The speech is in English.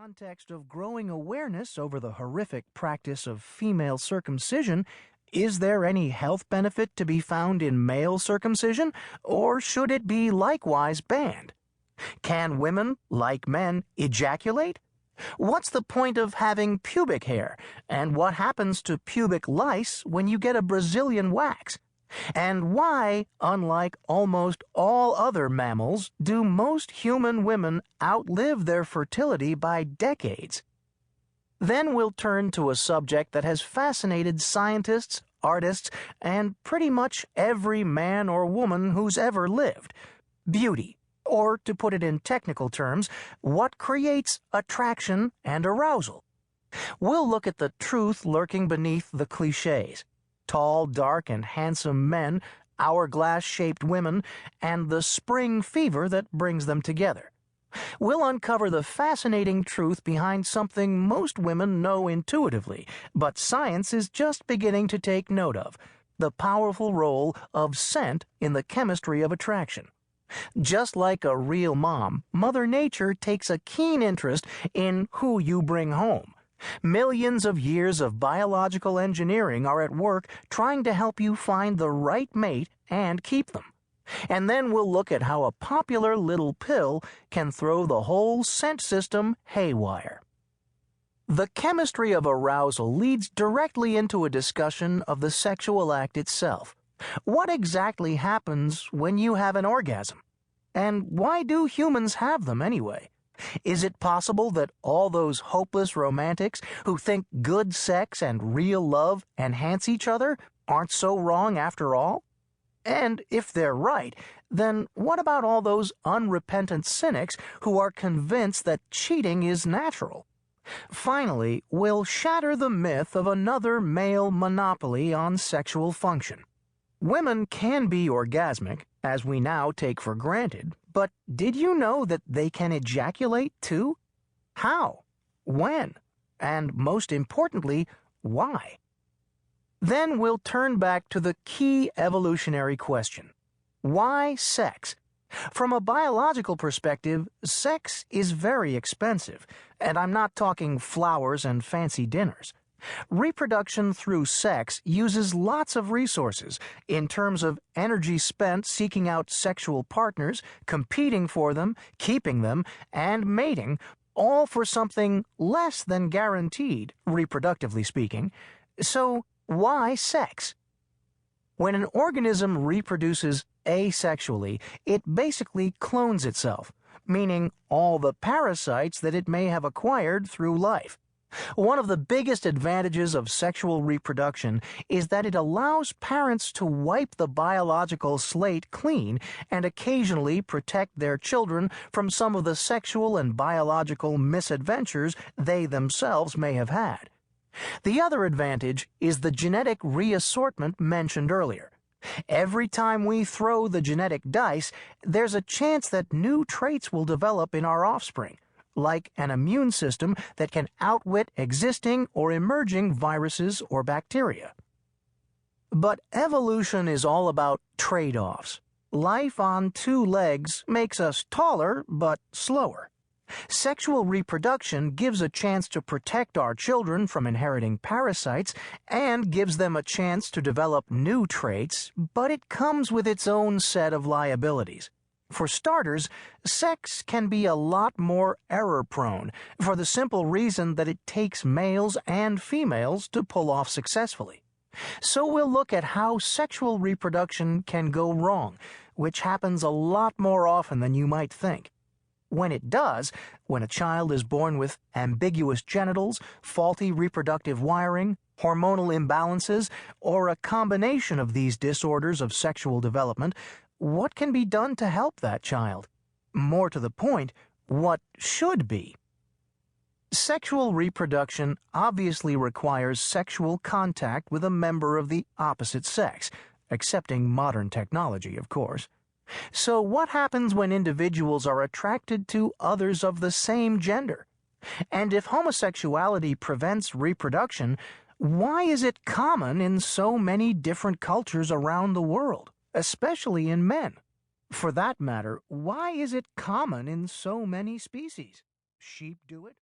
context of growing awareness over the horrific practice of female circumcision, is there any health benefit to be found in male circumcision, or should it be likewise banned? Can women, like men, ejaculate? What's the point of having pubic hair, and what happens to pubic lice when you get a Brazilian wax? And why, unlike almost all other mammals, do most human women outlive their fertility by decades? Then we'll turn to a subject that has fascinated scientists, artists, and pretty much every man or woman who's ever lived: beauty, or to put it in technical terms, what creates attraction and arousal. We'll look at the truth lurking beneath the cliches: tall, dark, and handsome men, hourglass-shaped women, and the spring fever that brings them together. We'll uncover the fascinating truth behind something most women know intuitively, but science is just beginning to take note of: the powerful role of scent in the chemistry of attraction. Just like a real mom, Mother Nature takes a keen interest in who you bring home. Millions of years of biological engineering are at work trying to help you find the right mate and keep them. And then we'll look at how a popular little pill can throw the whole scent system haywire. The chemistry of arousal leads directly into a discussion of the sexual act itself. What exactly happens when you have an orgasm? And why do humans have them anyway? Is it possible that all those hopeless romantics who think good sex and real love enhance each other aren't so wrong after all? And if they're right, then what about all those unrepentant cynics who are convinced that cheating is natural? Finally, we'll shatter the myth of another male monopoly on sexual function. Women can be orgasmic, as we now take for granted, but did you know that they can ejaculate too? How? When? And most importantly, why? Then we'll turn back to the key evolutionary question: why sex? From a biological perspective, sex is very expensive, and I'm not talking flowers and fancy dinners. Reproduction through sex uses lots of resources in terms of energy spent seeking out sexual partners, competing for them, keeping them, and mating, all for something less than guaranteed, reproductively speaking. So, why sex? When an organism reproduces asexually, it basically clones itself, meaning all the parasites that it may have acquired through life. One of the biggest advantages of sexual reproduction is that it allows parents to wipe the biological slate clean and occasionally protect their children from some of the sexual and biological misadventures they themselves may have had. The other advantage is the genetic reassortment mentioned earlier. Every time we throw the genetic dice, there's a chance that new traits will develop in our offspring, like an immune system that can outwit existing or emerging viruses or bacteria. But evolution is all about trade-offs. Life on two legs makes us taller, but slower. Sexual reproduction gives a chance to protect our children from inheriting parasites and gives them a chance to develop new traits, but it comes with its own set of liabilities. For starters, sex can be a lot more error-prone, for the simple reason that it takes males and females to pull off successfully. So we'll look at how sexual reproduction can go wrong, which happens a lot more often than you might think. When it does, when a child is born with ambiguous genitals, faulty reproductive wiring, hormonal imbalances, or a combination of these disorders of sexual development, what can be done to help that child? More to the point, what should be? Sexual reproduction obviously requires sexual contact with a member of the opposite sex, accepting modern technology, of course. So what happens when individuals are attracted to others of the same gender? And if homosexuality prevents reproduction, why is it common in so many different cultures around the world, especially in men? For that matter, why is it common in so many species? Sheep do it.